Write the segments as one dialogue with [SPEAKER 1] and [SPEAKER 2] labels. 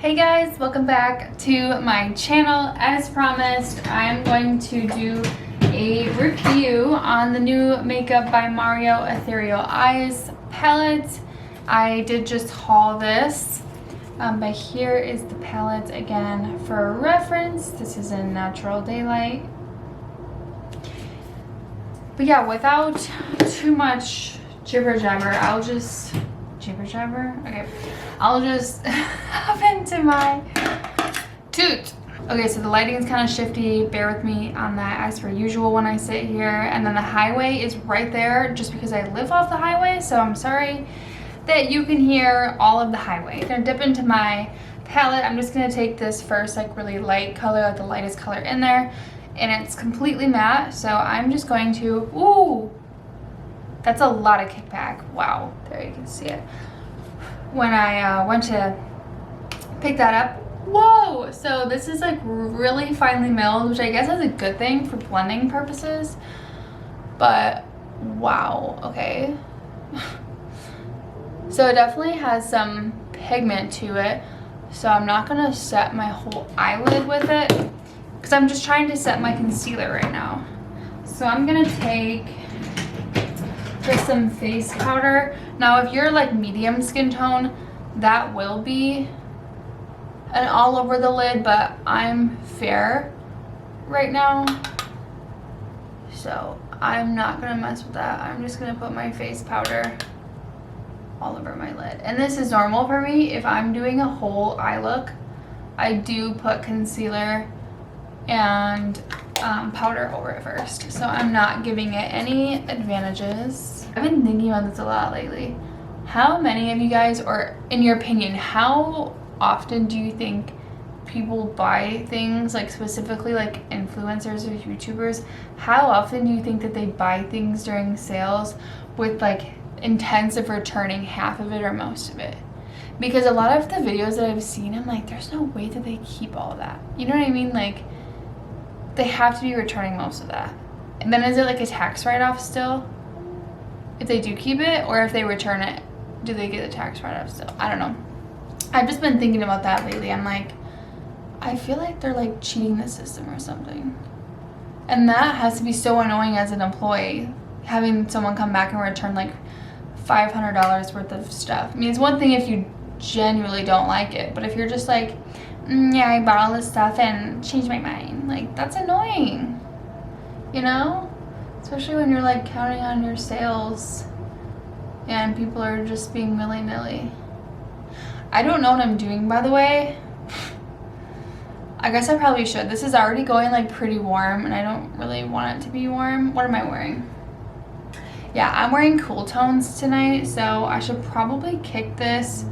[SPEAKER 1] Hey guys, welcome back to my channel. As promised, I'm going to do a review on the new Makeup by Mario Ethereal Eyes palette. I did just haul this, but here is the palette again for reference. This is in Natural Daylight. But yeah, without too much jibber jabber, I'll just hop into my toot. Okay, so the lighting is kind of shifty. Bear with me on that as per usual when I sit here. And then the highway is right there just because I live off the highway. So I'm sorry that you can hear all of the highway. I'm gonna dip into my palette. I'm just gonna take this first like really light color, like the lightest color in there. And it's completely matte. So I'm just going to, ooh, that's a lot of kickback. Wow, there you can see it. When I went to pick that up, whoa! So this is like really finely milled, which I guess is a good thing for blending purposes. But wow, okay. So it definitely has some pigment to it. So I'm not gonna set my whole eyelid with it because I'm just trying to set my concealer right now. So I'm gonna take just some face powder. Now if you're like medium skin tone, that will be an all over the lid, but I'm fair right now, so I'm not gonna mess with that. I'm just gonna put my face powder all over my lid. And this is normal for me. If I'm doing a whole eye look, I do put concealer and powder over it first, so I'm not giving it any advantages. I've been thinking about this a lot lately. How many of you guys, or in your opinion, how often do you think people buy things, like specifically like influencers or YouTubers? How often do you think that they buy things during sales with like intents of returning half of it or most of it? Because a lot of the videos that I've seen, I'm like, there's no way that they keep all of that. You know what I mean? Like, they have to be returning most of that. And then is it like a tax write-off still? If they do keep it, or if they return it, do they get a tax write-off still? I don't know. I've just been thinking about that lately. I'm like, I feel like they're like cheating the system or something. And that has to be so annoying as an employee, having someone come back and return like $500 worth of stuff. I mean, it's one thing if you genuinely don't like it, but if you're just like, yeah, I bought all this stuff and changed my mind, like, that's annoying, you know? Especially when you're like counting on your sales and people are just being willy-nilly. I don't know what I'm doing, by the way. I guess I probably should. This is already going like pretty warm and I don't really want it to be warm. What am I wearing? Yeah, I'm wearing cool tones tonight, so I should probably kick this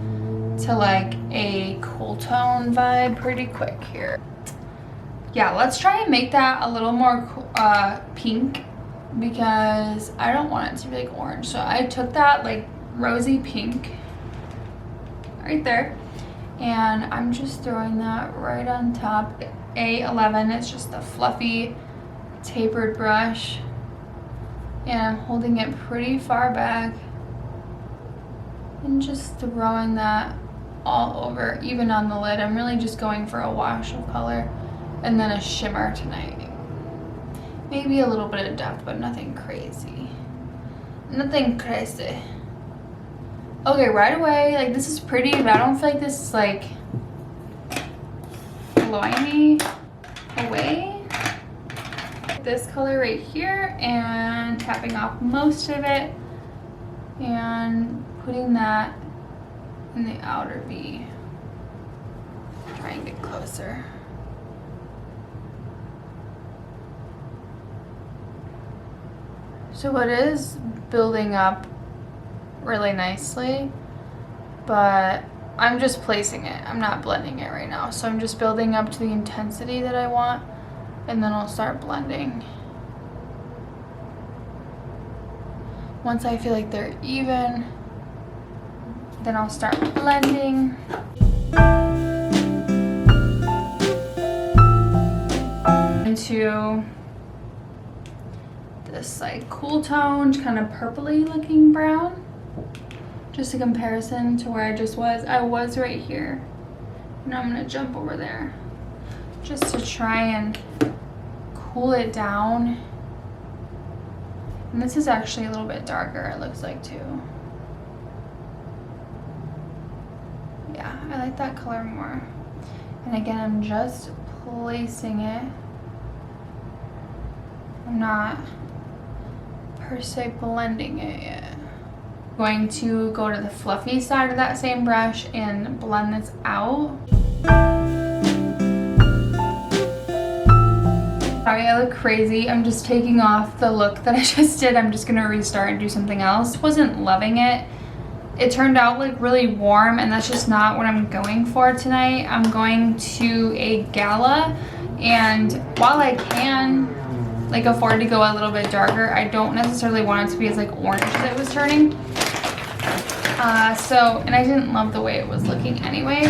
[SPEAKER 1] to like a cool tone vibe pretty quick here. Yeah, let's try and make that a little more pink, because I don't want it to be like orange. So I took that like rosy pink right there, and I'm just throwing that right on top. A11, it's just a fluffy tapered brush, and I'm holding it pretty far back and just throwing that all over, even on the lid. I'm really just going for a wash of color and then a shimmer tonight. Maybe a little bit of depth, but nothing crazy. Nothing crazy. Okay, right away, like, this is pretty, but I don't feel like this is like blowing me away. This color right here and tapping off most of it and putting that in the outer V. Try and get closer. So it is building up really nicely, but I'm just placing it. I'm not blending it right now. So I'm just building up to the intensity that I want, and then I'll start blending. Once I feel like they're even, then I'll start blending. Into this like cool toned, kind of purpley looking brown. Just a comparison to where I just was. I was right here. Now I'm gonna jump over there just to try and cool it down. And this is actually a little bit darker, it looks like, too. Yeah, I like that color more. And again, I'm just placing it. I'm not per se blending it yet. I'm going to go to the fluffy side of that same brush and blend this out. Sorry, I look crazy. I'm just taking off the look that I just did. I'm just gonna restart and do something else. Wasn't loving it. It turned out like really warm, and that's just not what I'm going for tonight. I'm going to a gala, and while I can like afford to go a little bit darker, I don't necessarily want it to be as like orange as it was turning. And I didn't love the way it was looking anyway.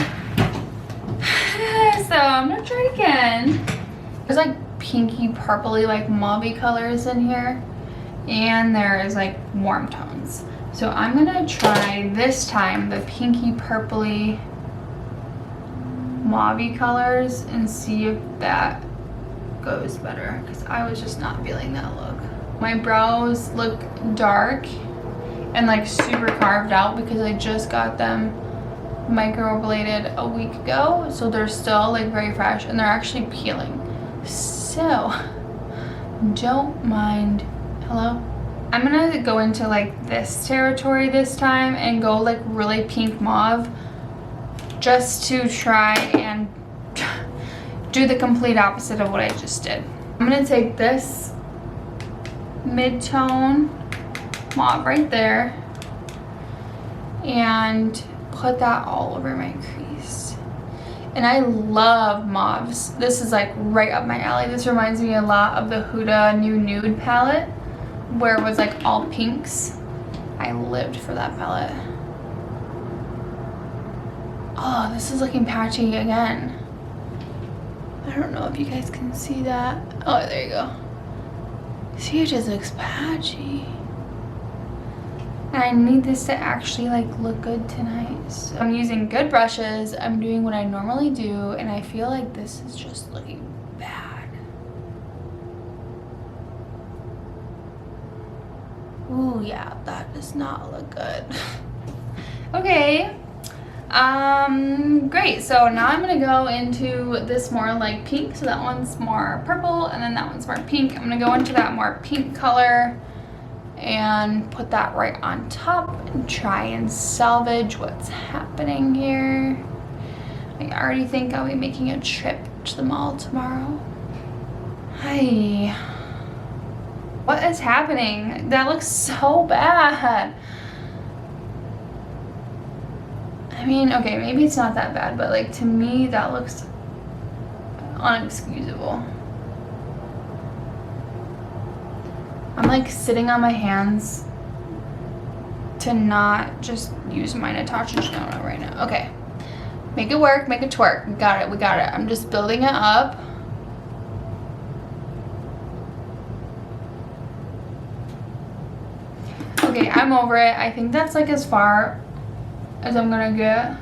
[SPEAKER 1] So I'm gonna try again. There's like pinky purpley like mauvey colors in here, and there is like warm tones. So I'm gonna try this time the pinky purpley mauvey colors and see if that goes better, because I was just not feeling that look. My brows look dark and like super carved out because I just got them microbladed a week ago, so they're still like very fresh and they're actually peeling. So don't mind. Hello? I'm gonna go into like this territory this time and go like really pink mauve, just to try and do the complete opposite of what I just did. I'm gonna take this mid-tone mauve right there and put that all over my crease. And I love mauves. This is like right up my alley. This reminds me a lot of the Huda New Nude palette, where it was like all pinks. I lived for that palette. Oh, this is looking patchy again. I don't know if you guys can see that. Oh, there you go. See, it just looks patchy. And I need this to actually like look good tonight. So I'm using good brushes. I'm doing what I normally do, and I feel like this is just looking bad. Ooh, yeah, that does not look good. Okay. Great. So now I'm gonna go into this more like pink. So that one's more purple, and then that one's more pink. I'm gonna go into that more pink color and put that right on top and try and salvage what's happening here. I already think I'll be making a trip to the mall tomorrow. Hi. What is happening? That looks so bad. I mean, okay, maybe it's not that bad, but like to me that looks unexcusable. I'm like sitting on my hands to not just use my Natasha Denona right now. Okay, make it work, make it twerk. We got it, we got it. I'm just building it up. Okay, I'm over it. I think that's like as far as I'm gonna get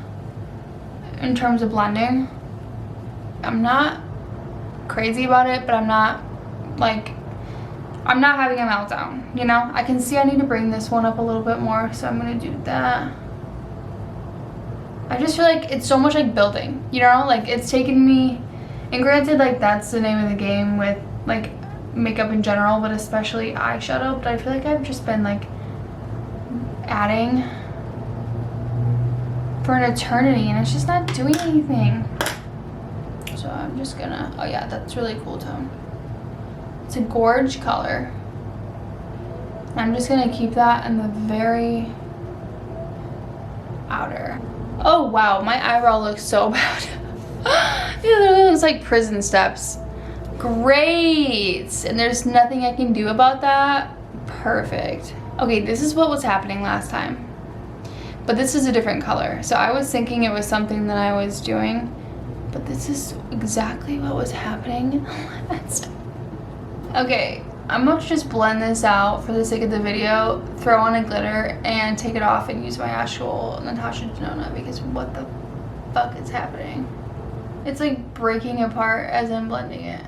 [SPEAKER 1] in terms of blending. I'm not crazy about it, but I'm not having a meltdown, you know? I can see I need to bring this one up a little bit more, so I'm gonna do that. I just feel like it's so much like building, you know? Like it's taken me, and granted like that's the name of the game with like makeup in general, but especially eyeshadow, but I feel like I've just been like adding for an eternity and it's just not doing anything. So I'm just gonna, oh yeah, that's really cool tone. It's a gorge color. I'm just gonna keep that in the very outer. Oh wow, my eyebrow looks so bad. It literally looks like prison steps. Great, and there's nothing I can do about that. Perfect. Okay, this is what was happening last time, but this is a different color. So I was thinking it was something that I was doing, but this is exactly what was happening last time. Okay, I'm going to just blend this out for the sake of the video, throw on a glitter, and take it off and use my actual Natasha Denona, because what the fuck is happening? It's like breaking apart as I'm blending it.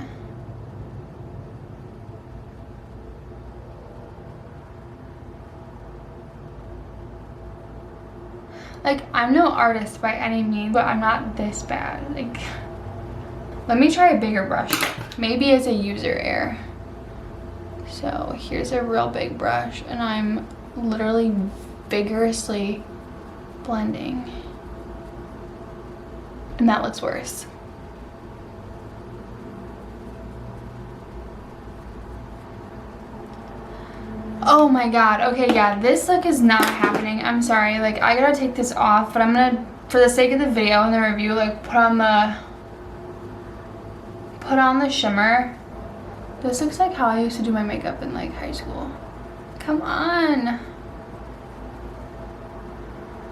[SPEAKER 1] Like, I'm no artist by any means, but I'm not this bad. Like, let me try a bigger brush. Maybe it's a user error. So here's a real big brush, and I'm literally vigorously blending. And that looks worse. Oh my god. Okay, yeah, this look is not happening. I'm sorry. Like, I gotta take this off, but I'm gonna, for the sake of the video and the review, like, put on the shimmer. This looks like how I used to do my makeup in like high school. Come on.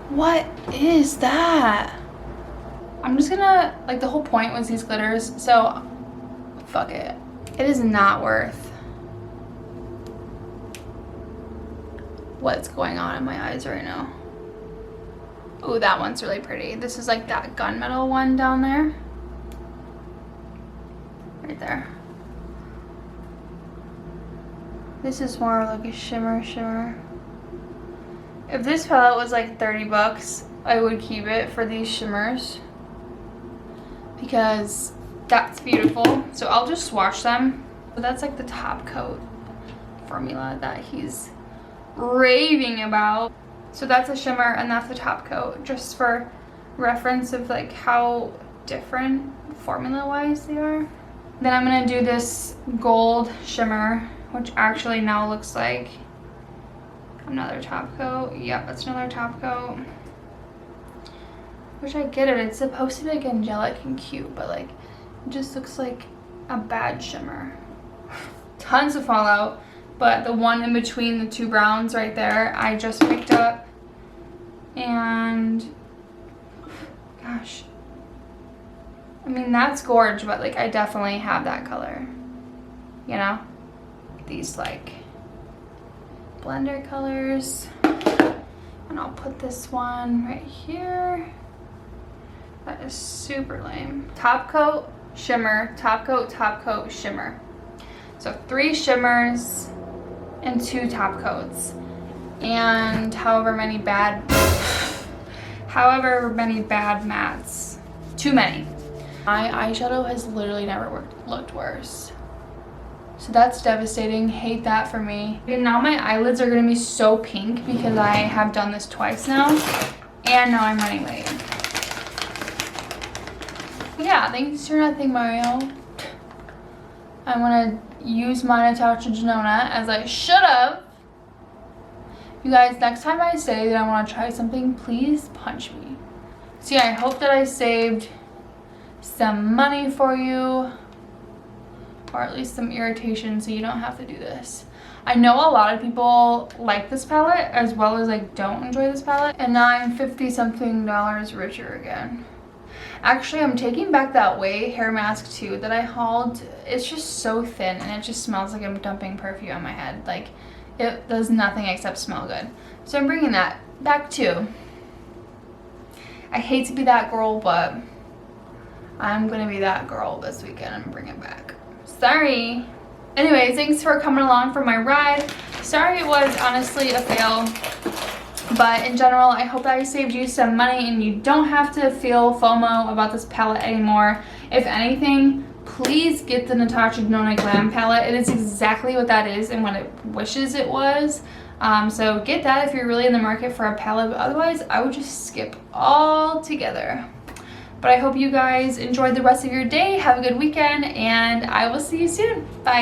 [SPEAKER 1] What is that? I'm just gonna, like, the whole point was these glitters, so fuck it. It is not worth what's going on in my eyes right now. Ooh, that one's really pretty. This is like that gunmetal one down there. Right there. This is more like a shimmer. If this palette was like 30 bucks, I would keep it for these shimmers because that's beautiful. So I'll just swatch them. So that's like the top coat formula that he's raving about. So that's a shimmer and that's the top coat, just for reference of like how different formula wise they are. Then I'm gonna do this gold shimmer, which actually now looks like another top coat. Yep, that's another top coat. Which I get it, it's supposed to be like angelic and cute, but like it just looks like a bad shimmer. Tons of fallout, but the one in between the two browns right there, I just picked up. And gosh, I mean, that's gorge, but like I definitely have that color, you know? These like blender colors. And I'll put this one right here. That is super lame. Top coat, shimmer, top coat, shimmer. So 3 shimmers and 2 top coats. And however many bad mattes. Too many. My eyeshadow has literally never looked worse. So that's devastating. Hate that for me. And now my eyelids are gonna be so pink because I have done this twice now. And now I'm running late. Yeah, thanks for nothing, Mario. I wanna use my Natasha Denona as I should have. You guys, next time I say that I want to try something, please punch me. So yeah, I hope that I saved some money for you, or at least some irritation so you don't have to do this. I know a lot of people like this palette as well as like don't enjoy this palette, and now I'm 50-something dollars richer again. Actually, I'm taking back that Way hair mask too that I hauled. It's just so thin and it just smells like I'm dumping perfume on my head. Like, it does nothing except smell good. So I'm bringing that back too. I hate to be that girl, but I'm gonna be that girl this weekend and bring it back. Sorry. Anyways, thanks for coming along for my ride. Sorry it was honestly a fail, but in general, I hope that I saved you some money and you don't have to feel FOMO about this palette anymore. If anything, please get the Natasha Denona Glam palette. It is exactly what that is and what it wishes it was. So get that if you're really in the market for a palette, but otherwise I would just skip altogether. But I hope you guys enjoyed the rest of your day. Have a good weekend, and I will see you soon. Bye.